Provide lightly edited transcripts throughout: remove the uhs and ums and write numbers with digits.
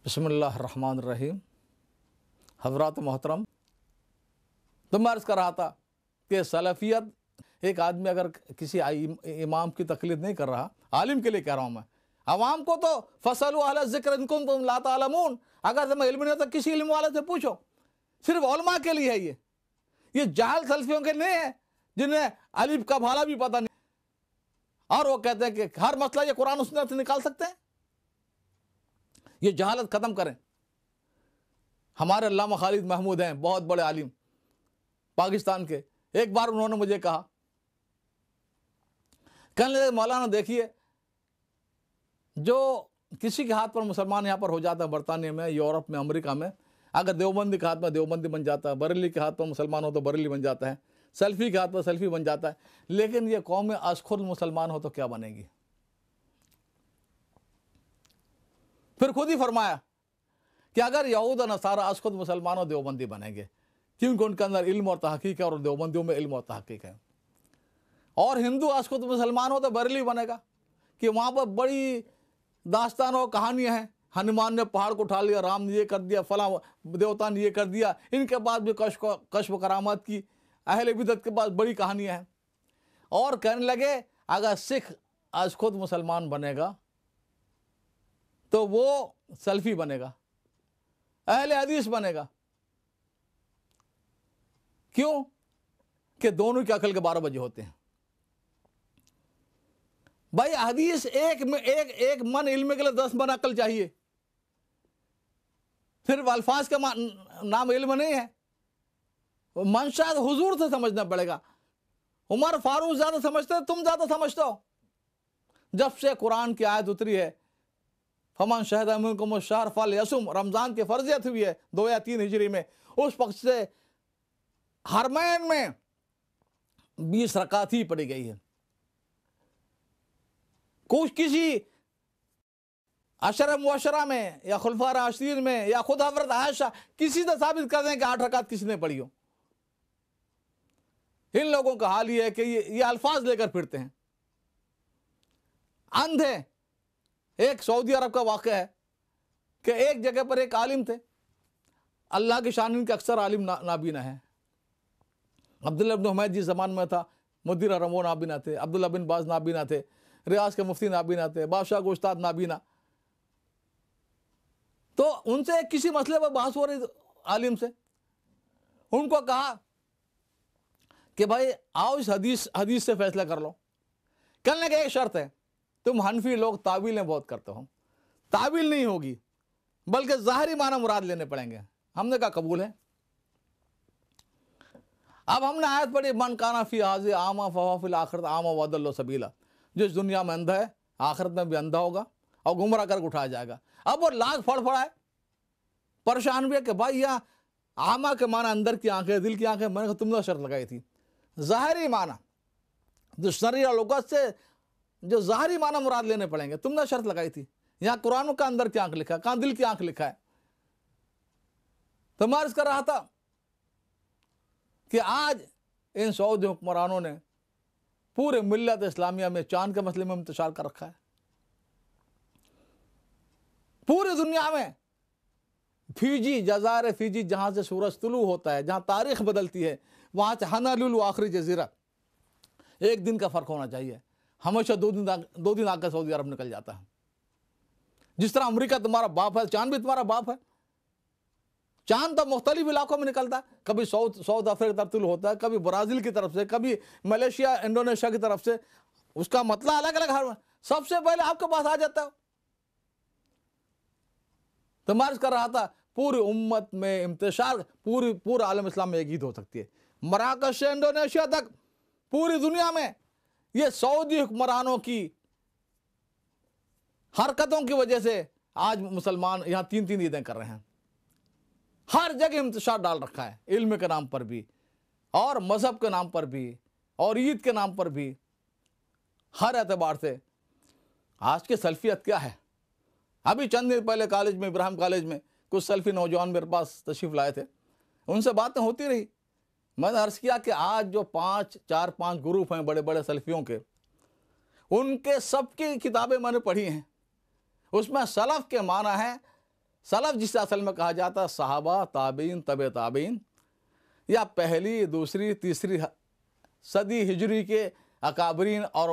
بسم اللہ الرحمن الرحیم۔ حضرات محترم، تو میں عرض کر رہا تھا کہ سلفیت ایک آدمی اگر کسی امام کی تقلید نہیں کر رہا، عالم کے لیے کہہ رہا ہوں میں، عوام کو تو فَاسْأَلُوا أَهْلَ الذِّكْرِ إِن كُنتُمْ لَا تَعْلَمُونَ، اگر تمہیں علم نہیں ہوتا کسی علم والے سے پوچھو۔ صرف علماء کے لیے ہے یہ جاہل سلفیوں کے نہیں ہے جنہیں الف کا بھالا بھی پتہ نہیں، اور وہ کہتے ہیں کہ ہر مسئلہ یہ قرآن و سنت سے نکال سکتے ہیں۔ یہ جہالت ختم کریں۔ ہمارے علامہ خالد محمود ہیں، بہت بڑے عالم پاکستان کے، ایک بار انہوں نے مجھے کہا، کہنے لگے مولانا دیکھیے، جو کسی کے ہاتھ پر مسلمان یہاں پر ہو جاتا ہے، برطانیہ میں، یورپ میں، امریکہ میں، اگر دیوبندی کے ہاتھ میں دیوبندی بن جاتا ہے، بریلی کے ہاتھ پر مسلمان ہو تو بریلی بن جاتا ہے، سلفی کے ہاتھ پر سلفی بن جاتا ہے، لیکن یہ قوم از خود مسلمان ہو تو کیا بنے گی؟ پھر خود ہی فرمایا کہ اگر یہود و نصارہ از خود مسلمان و دیوبندی بنیں گے، کیونکہ ان کے اندر علم اور تحقیق ہے اور دیوبندیوں میں علم اور تحقیق ہے، اور ہندو از خود مسلمان ہو تو بریلی بنے گا، کہ وہاں پر بڑی داستان اور کہانیاں ہیں، ہنومان نے پہاڑ کو اٹھا لیا، رام نے یہ کر دیا، فلاں دیوتا نے یہ کر دیا، ان کے بعد بھی کشف و کرامات کی اہل بدعت کے پاس بڑی کہانیاں ہیں، اور کہنے لگے اگر سکھ از خود مسلمان بنے گا تو وہ سلفی بنے گا، اہل حدیث بنے گا۔ کیوں؟ کہ دونوں کی عقل کے 12 بجے ہوتے ہیں۔ بھائی حدیث ایک من علم کے لیے 10 من عقل چاہیے، صرف الفاظ کا نام علم نہیں ہے، منشا حضور سے سمجھنا پڑے گا۔ عمر فاروق زیادہ سمجھتے ہیں، تم زیادہ سمجھتے ہو۔ جب سے قرآن کی آیت اتری ہے، فمن شہد منکم الشہر فلیصم، رمضان کی فرضیت ہوئی ہے 2 یا 3 ہجری میں، اس وقت سے حرمین میں 20 رکعت ہی پڑھی گئی ہے۔ کسی عشرہ مبشرہ میں یا خلفاء راشدین میں یا خود حضرت عائشہ کسی سے ثابت کر دیں کہ 8 رکعت کسی نے پڑھی ہو۔ ان لوگوں کا حال یہ ہے کہ یہ الفاظ لے کر پھرتے ہیں، اندھے۔ ایک سعودی عرب کا واقعہ ہے کہ ایک جگہ پر ایک عالم تھے، اللہ کی شان ان کے اکثر عالم نابینا ہیں۔ عبداللہ بن حمید جس زمان میں تھا، مدیر رمو نابینا تھے، عبداللہ بن باز نابینا تھے، ریاض کے مفتی نابینا تھے، بادشاہ کے استاد نابینا۔ تو ان سے کسی مسئلے پر بحث ہو رہی عالم سے، ان کو کہا کہ بھائی آؤ اس حدیث سے فیصلہ کر لو۔ کہنے لگے ایک شرط ہے، تم حنفی لوگ تعویلیں بہت کرتے ہو، تعویل نہیں ہوگی بلکہ ظاہری معنی مراد لینے پڑیں گے۔ ہم نے کہا قبول ہے۔ اب ہم نے آیت پڑھی، من کانا فی حاضر اعمیٰ فہو فی الآخرۃ اعمیٰ وأضل سبیلا، جس دنیا میں اندھا ہے آخرت میں بھی اندھا ہوگا اور گمراہ کر کے اٹھایا جائے گا۔ اب وہ لاکھ پڑھائے، پریشان بھی ہے کہ بھائی یہاں اعمیٰ کے معنی اندر کی آنکھیں، دل کی آنکھیں، میں نے کہا تم نے شرط لگائی تھی ظاہری معنی، ڈکشنری اور لغت سے جو ظاہری معنی مراد لینے پڑیں گے، تم نے شرط لگائی تھی۔ یہاں قرآن کا اندر کی آنکھ لکھا ہے، کہاں دل کی آنکھ لکھا ہے۔ تو میں عرض کر رہا تھا کہ آج ان سعودی حکمرانوں نے پورے ملت اسلامیہ میں چاند کے مسئلے میں انتشار کر رکھا ہے۔ پوری دنیا میں فیجی، جزائر فیجی، جہاں سے سورج طلوع ہوتا ہے، جہاں تاریخ بدلتی ہے، وہاں سے ہنالولو آخری جزیرہ 1 دن کا فرق ہونا چاہیے، ہمیشہ 2 دن آ کر سعودی عرب نکل جاتا ہے۔ جس طرح امریکہ تمہارا باپ ہے، چاند بھی تمہارا باپ ہے۔ چاند تو مختلف علاقوں میں نکلتا ہے، کبھی ساؤتھ افریقہ کی طرف طلوع ہوتا ہے، کبھی برازیل کی طرف سے، کبھی ملیشیا انڈونیشیا کی طرف سے، اس کا مطلب الگ الگ، ہر سب سے پہلے آپ کے پاس آ جاتا ہے۔ تو میں عرض کر رہا تھا پوری امت میں انتشار، پورا عالم اسلام میں ایک عید ہو سکتی ہے، مراکش سے انڈونیشیا تک، پوری دنیا میں۔ یہ سعودی حکمرانوں کی حرکتوں کی وجہ سے آج مسلمان یہاں 3 عیدیں کر رہے ہیں۔ ہر جگہ انتشار ڈال رکھا ہے، علم کے نام پر بھی اور مذہب کے نام پر بھی اور عید کے نام پر بھی، ہر اعتبار سے۔ آج کی سلفیت کیا ہے؟ ابھی چند دن پہلے کالج میں، ابراہیم کالج میں، کچھ سلفی نوجوان میرے پاس تشریف لائے تھے، ان سے باتیں ہوتی رہی۔ میں نے عرض کیا کہ آج جو 4-5 گروپ ہیں بڑے بڑے سلفیوں کے، ان کے سب کی کتابیں میں نے پڑھی ہیں، اس میں سلف کے معنی ہے سلف جسے اصل میں کہا جاتا ہے صحابہ، تابعین، تبع تابعین، یا پہلی، دوسری، تیسری صدی ہجری کے اکابرین اور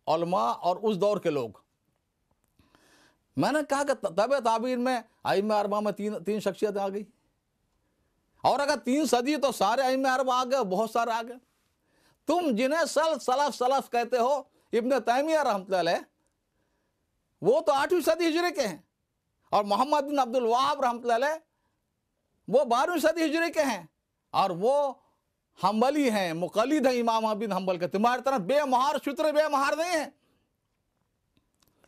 علماء اور اس دور کے لوگ. میں نے کہا کہ تبع تابعین میں ائمہ اربعہ میں تین شخصیت آ گئی، اور اگر 3 صدی تو سارے ائمہ اربعہ آ گئے، بہت سارے آ گئے. تم جنہیں سلف کہتے ہو، ابن تیمیہ رحمۃ اللہ علیہ، وہ تو 8ویں صدی ہجری کے ہیں، اور محمد بن عبد الوہاب رحمۃ اللہ علیہ وہ 12ویں صدی ہجری کے ہیں، اور وہ حنبلی ہیں، مقلد ہیں امام احمد بن حنبل کے. تمہاری طرح بے مہار شتر بے مہار نہیں ہیں.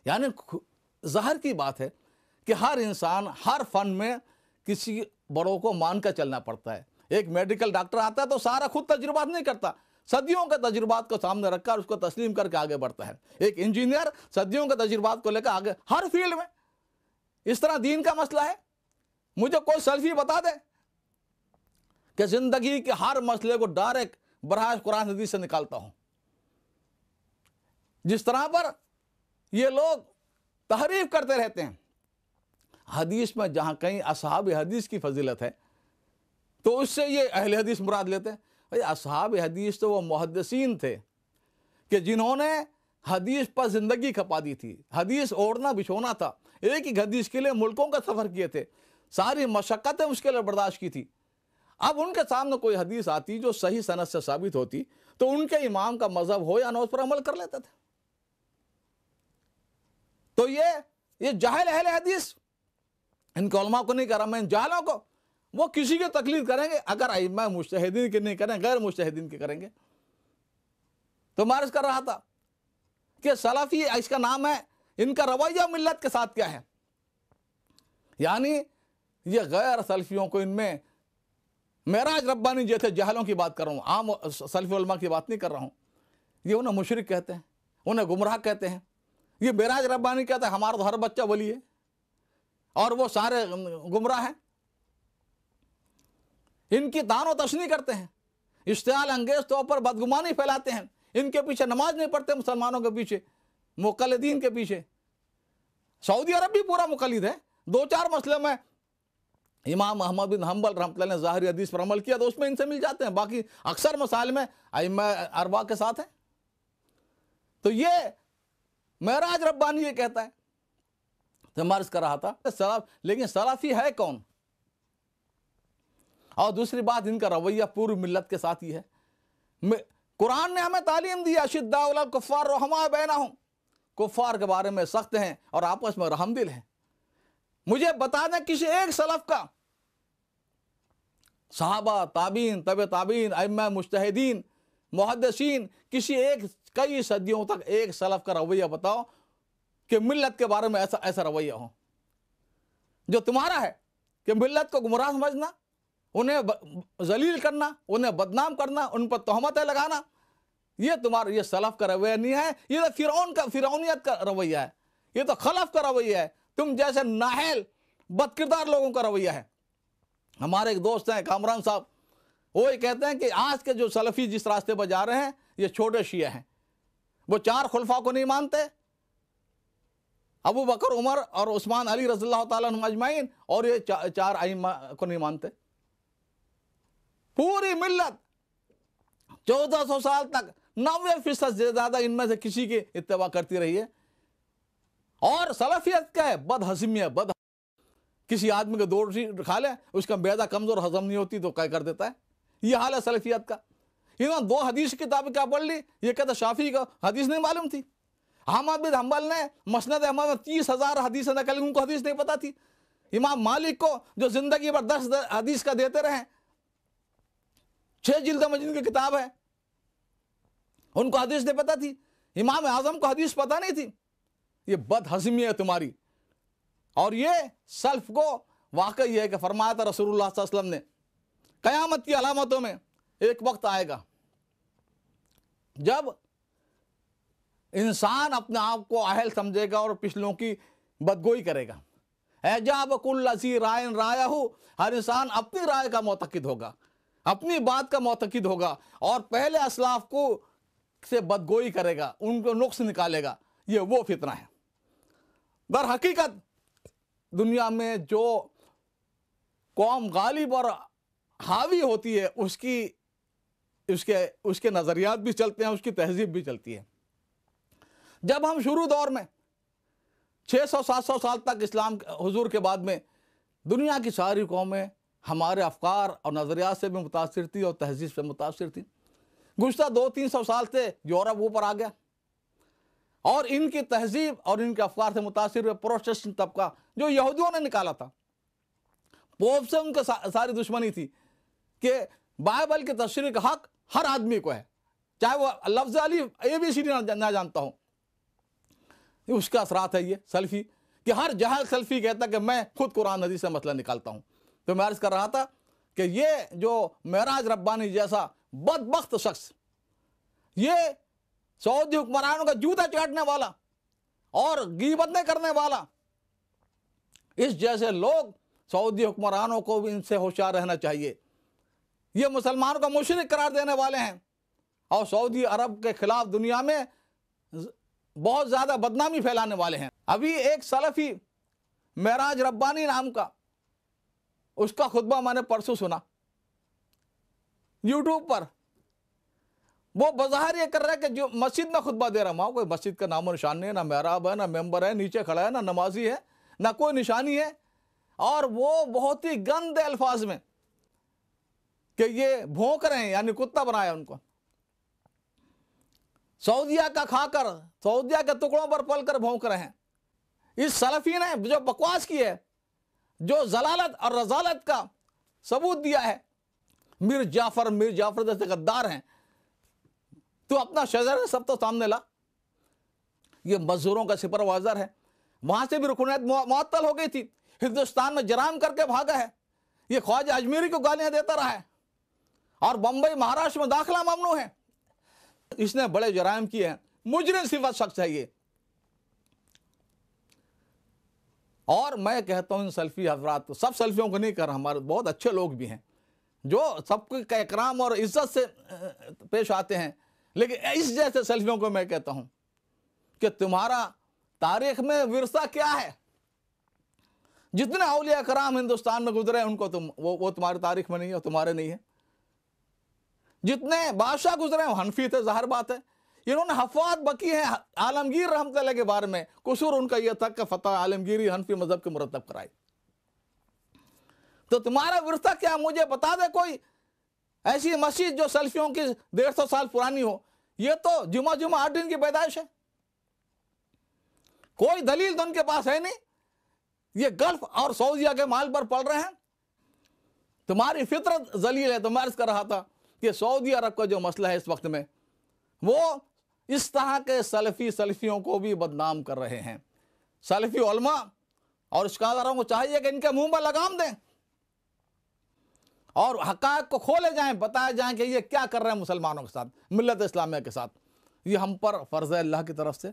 یعنی ظاہر کی بات ہے کہ ہر انسان ہر فن میں کسی بڑوں کو مان کر چلنا پڑتا ہے. ایک میڈیکل ڈاکٹر آتا ہے تو سارا خود تجربات نہیں کرتا، صدیوں کے تجربات کو سامنے رکھ کر اس کو تسلیم کر کے آگے بڑھتا ہے. ایک انجینئر صدیوں کے تجربات کو لے کر آگے ہر فیلڈ میں. اس طرح دین کا مسئلہ ہے. مجھے کوئی سلفی بتا دے کہ زندگی کے ہر مسئلے کو ڈائریکٹ براہ قرآن حدیث سے نکالتا ہوں. جس طرح پر یہ لوگ تحریف کرتے رہتے ہیں. حدیث میں جہاں کہیں اصحاب حدیث کی فضیلت ہے تو اس سے یہ اہل حدیث مراد لیتے ہیں. بھئی اصحاب حدیث تو وہ محدثین تھے کہ جنہوں نے حدیث پر زندگی کھپا دی تھی. حدیث اوڑھنا بچھونا تھا. ایک ہی حدیث کے لیے ملکوں کا سفر کیے تھے، ساری مشقتیں اس کے لیے برداشت کی تھی. اب ان کے سامنے کوئی حدیث آتی جو صحیح سند سے ثابت ہوتی تو ان کے امام کا مذہب ہو یا نہ اس پر عمل کر لیتے تھے. تو یہ جاہل اہل حدیث، ان کے علماء کو نہیں کر رہا میں، ان جاہلوں کو، وہ کسی کی تقلید کریں گے اگر ائمہ مجتہدین کی نہیں کریں، غیر مجتہدین کی کریں گے. تو میں عرض کر رہا تھا کہ سلفی اس کا نام ہے، ان کا رویہ ملت کے ساتھ کیا ہے. یعنی یہ غیر سلفیوں کو ان میں معراج ربانی جیسے جہلوں کی بات کر رہا ہوں، عام سلفی علماء کی بات نہیں کر رہا ہوں. یہ انہیں مشرک کہتے ہیں، انہیں گمراہ کہتے ہیں. یہ معراج ربانی کہتا ہے ہمارا تو ہر بچہ ولی ہے اور وہ سارے گمراہ ہیں. ان کی دان و تشنیع کرتے ہیں، اشتعال انگیز طور پر بدگمانی پھیلاتے ہیں. ان کے پیچھے نماز نہیں پڑھتے، مسلمانوں کے پیچھے، مقلدین کے پیچھے. سعودی عرب بھی پورا مقلد ہے. 2-4 مسئلے میں امام احمد بن حنبل رحمۃ اللہ نے ظاہری حدیث پر عمل کیا تو اس میں ان سے مل جاتے ہیں. باقی اکثر مسائل میں ائمہ اربعہ کے ساتھ ہیں. تو یہ معراج ربانی یہ کہتا ہے. تو میں عرض کر رہا تھا لیکن سلفی ہے کون؟ اور دوسری بات، ان کا رویہ پوری ملت کے ساتھ ہی ہے. قرآن نے ہمیں تعلیم دی اشداء علی الکفار رحماء بینہم، کفار کے بارے میں سخت ہیں اور آپس میں رحم دل ہیں. مجھے بتا دیں کسی ایک سلف کا، صحابہ، تابعین، تبع تابعین، ائمہ مجتہدین، محدثین، کسی ایک کئی صدیوں تک ایک سلف کا رویہ بتاؤ کہ ملت کے بارے میں ایسا رویہ ہو جو تمہارا ہے، کہ ملت کو گمراہ سمجھنا، انہیں ذلیل کرنا، انہیں بدنام کرنا، ان پر تہمتیں لگانا. یہ تمہارا، یہ سلف کا رویہ نہیں ہے. یہ تو فرعونیت کا رویہ ہے. یہ تو خلف کا رویہ ہے. تم جیسے نااہل بدکردار لوگوں کا رویہ ہے. ہمارے ایک دوست ہیں کامران صاحب، وہ یہ کہتے ہیں کہ آج کے جو سلفی جس راستے پر جا رہے ہیں یہ چھوٹے شیعہ ہیں. وہ 4 خلفاء کو نہیں مانتے، ابو بکر، عمر اور عثمان، علی رضی اللہ تعالیٰ عنہم اجمعین، اور یہ 4 ائمہ کو نہیں مانتے. پوری ملت 1400 سال تک 90% سے زیادہ ان میں سے کسی کی اتباع کرتی رہی ہے. اور سلفیت کیا ہے؟ بد ہضمیت. کسی آدمی کو 2 روٹی کھا لے، اس کا معدہ کمزور ہضم نہیں ہوتی تو کیا کر دیتا ہے. یہ حال ہے سلفیت کا. انہوں نے 2 حدیث کی کتابیں کیا پڑھ لی، یہ کہتا شافعی کو حدیث نہیں معلوم تھی. احمد بن حنبل نے مسند احمد میں 30,000 حدیثیں نقل، ان کو حدیث نہیں پتا تھی. امام مالک کو جو زندگی بھر 10 حدیث کا دیتے رہے، 6 جلد میں جن کی کتاب ہے، ان کو حدیث نہیں پتا تھی. امام اعظم کو حدیث پتا نہیں تھی. یہ بد ہضمی ہے تمہاری. اور یہ سلف کو واقعی یہ ہے کہ فرمایا تھا رسول اللہ صلی اللہ علیہ وسلم نے، قیامت کی علامتوں میں ایک وقت آئے گا جب انسان اپنے آپ کو اہل سمجھے گا اور پچھلوں کی بدگوئی کرے گا. اعجاب کل ذی رائے رایہ، ہر انسان اپنی رائے کا معتقد ہوگا، اپنی بات کا معتقد ہوگا، اور پہلے اسلاف کو سے بدگوئی کرے گا، ان کو نقص نکالے گا. یہ وہ فتنہ ہے. در حقیقت دنیا میں جو قوم غالب اور حاوی ہوتی ہے اس کے نظریات بھی چلتے ہیں، اس کی تہذیب بھی چلتی ہے۔ جب ہم شروع دور میں 600-700 سال تک اسلام حضور کے بعد میں دنیا کی ساری قومیں ہمارے افکار اور نظریات سے بھی متاثر تھی اور تہذیب سے متاثر تھی۔ گزشتہ 200-300 سال سے یورپ اوپر آ گیا اور ان کی تہذیب اور ان کے افکار سے متاثر ہوئے پروٹسٹنٹ طبقہ جو یہودیوں نے نکالا تھا، پوپ سے ان کے ساری دشمنی تھی کہ بائبل کی تشریح کا حق ہر آدمی کو ہے، چاہے وہ لفظ الف ABCD نہ جانتا ہو۔ اس کا اثرات ہے یہ سلفی کہ ہر جاہل سلفی کہتا ہے کہ میں خود قرآن حدیث سے مسئلہ نکالتا ہوں۔ تو میں عرض کر رہا تھا کہ یہ جو معراج ربانی جیسا بدبخت شخص، یہ سعودی حکمرانوں کا جوتا چاٹنے والا اور غیبتیں کرنے والا، اس جیسے لوگ سعودی حکمرانوں کو بھی ان سے ہوشیار رہنا چاہیے۔ یہ مسلمانوں کا مشرک قرار دینے والے ہیں اور سعودی عرب کے خلاف دنیا میں بہت زیادہ بدنامی پھیلانے والے ہیں۔ ابھی ایک سلفی معراج ربانی نام کا، اس کا خطبہ میں نے پرسوں سنا یوٹیوب پر۔ وہ بظاہر یہ کر رہا ہے کہ جو مسجد میں خطبہ دے رہا ہوں، کوئی مسجد کا نام و نشان نہیں ہے، نہ محراب ہے، نہ ممبر ہے، نیچے کھڑا ہے، نہ نمازی ہے، نہ کوئی نشانی ہے، اور وہ بہت ہی گندے الفاظ میں کہ یہ بھونک رہے ہیں، یعنی کتا بنایا ان کو، سعودیہ کا کھا کر، سعودیہ کے ٹکڑوں پر پل کر بھونک رہے ہیں۔ اس سلفی نے جو بکواس کی ہے، جو ضلالت اور رذالت کا ثبوت دیا ہے، میر جعفر جیسے غدار ہیں، تو اپنا شجر سب تو سامنے لا۔ یہ مزدوروں کا سپروائزر ہے، وہاں سے بھی رکنیت معطل ہو گئی تھی، ہندوستان میں جرائم کر کے بھاگا ہے، یہ خواجہ اجمیری کو گالیاں دیتا رہا ہے، اور بمبئی مہاراشٹر میں داخلہ ممنوع ہے۔ اس نے بڑے جرائم کیے ہیں، مجرم صفت شخص ہے یہ۔ اور میں کہتا ہوں ان سلفی حضرات کو، سب سلفیوں کو نہیں کر رہا، ہمارے بہت اچھے لوگ بھی ہیں جو سب کا اکرام اور عزت سے پیش آتے ہیں، لیکن اس جیسے سلفیوں کو میں کہتا ہوں کہ تمہارا تاریخ میں ورثہ کیا ہے؟ جتنے اولیاء کرام ہندوستان میں گزرے ان کو وہ تمہاری تاریخ میں نہیں ہے، تمہارے نہیں ہے۔ جتنے بادشاہ گزرے وہ حنفی تھے، ظاہر بات ہے۔ انہوں نے حفوات بکی ہیں عالمگیر رحمۃ اللہ کے بارے میں، قصور ان کا یہ تھا کہ فتح عالمگیری حنفی مذہب کے مرتب کرائی۔ تو تمہارا ورثہ کیا، مجھے بتا دے کوئی ایسی مسجد جو سلفیوں کی 150 سال پرانی ہو۔ یہ تو جمعہ 8 دن کی پیدائش ہے، کوئی دلیل تو ان کے پاس ہے نہیں، یہ گلف اور سعودیہ کے مال پر پڑ رہے ہیں۔ تمہاری فطرت ذلیل ہے۔ تو میں عرض کر رہا تھا کہ سعودی عرب کا جو مسئلہ ہے اس وقت میں، وہ اس طرح کے سلفیوں کو بھی بدنام کر رہے ہیں۔ سلفی علماء اور اسکالروں کو چاہیے کہ ان کے منہ پر لگام دیں اور حقائق کو کھولے جائیں، بتائے جائیں کہ یہ کیا کر رہے ہیں مسلمانوں کے ساتھ، ملت اسلامیہ کے ساتھ۔ یہ ہم پر فرض ہے اللہ کی طرف سے،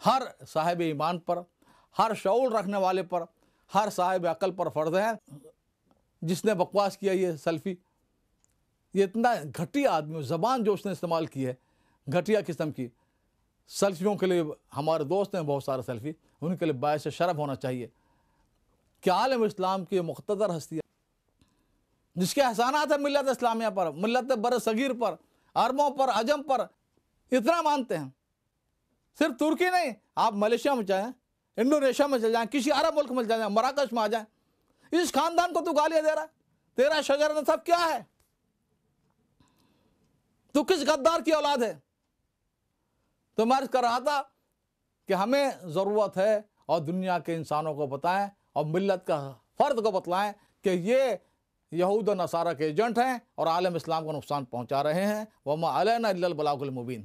ہر صاحب ایمان پر، ہر شعور رکھنے والے پر، ہر صاحب عقل پر فرض ہے۔ جس نے بکواس کیا یہ سلفی، یہ اتنا گھٹیا آدمی، زبان جو اس نے استعمال کی ہے گھٹیا قسم کی، سلفیوں کے لیے ہمارے دوست ہیں بہت سارے سلفی، ان کے لیے باعث شرف ہونا چاہیے کہ عالم اسلام کی مقتدر ہستی جس کے احسانات ہیں ملت اسلامیہ پر، ملت بر صغیر پر، عربوں پر، عجم پر، اتنا مانتے ہیں۔ صرف ترکی نہیں، آپ ملیشیا میں جائیں، انڈونیشیا میں چل جائیں، کسی عرب ملک میں چل جائیں، مراکش میں آ جائیں، اس خاندان کو تو گالیاں دے رہا ہے، تیرا شجر نسب کیا ہے؟ تو کس غدار کی اولاد ہے؟ تو میں عرض کر رہا تھا کہ ہمیں ضرورت ہے اور دنیا کے انسانوں کو بتائیں اور ملت کا فرد کو بتلائیں کہ یہ یہود و نصارہ کے ایجنٹ ہیں اور عالم اسلام کو نقصان پہنچا رہے ہیں۔ وَمَا عَلَيْنَا إِلَّا الْبَلَاغُ الْمُبِينُ۔